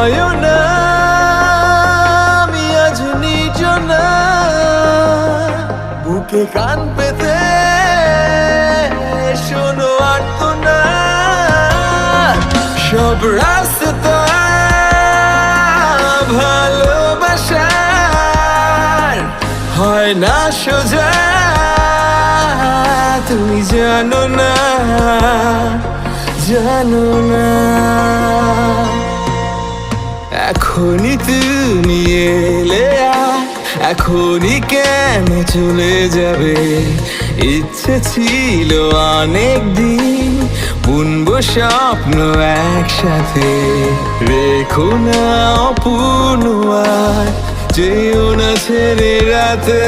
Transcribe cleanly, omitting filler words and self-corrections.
নয়না আমি আজ নির্জনা, বুকে কান পেতে শোনো আর্তনা। সব রাস্তা ভালোবাসার হয় না সোজা, তুমি জানো না, জানো না। এখনই তুমি এলে এখনই কেন চলে যাবে? ইচ্ছে ছিল অনেক দিন বুনবো স্বপ্ন একসাথে। রেখো না অপূর্ণ আর যেও না ছেড়ে রাতে।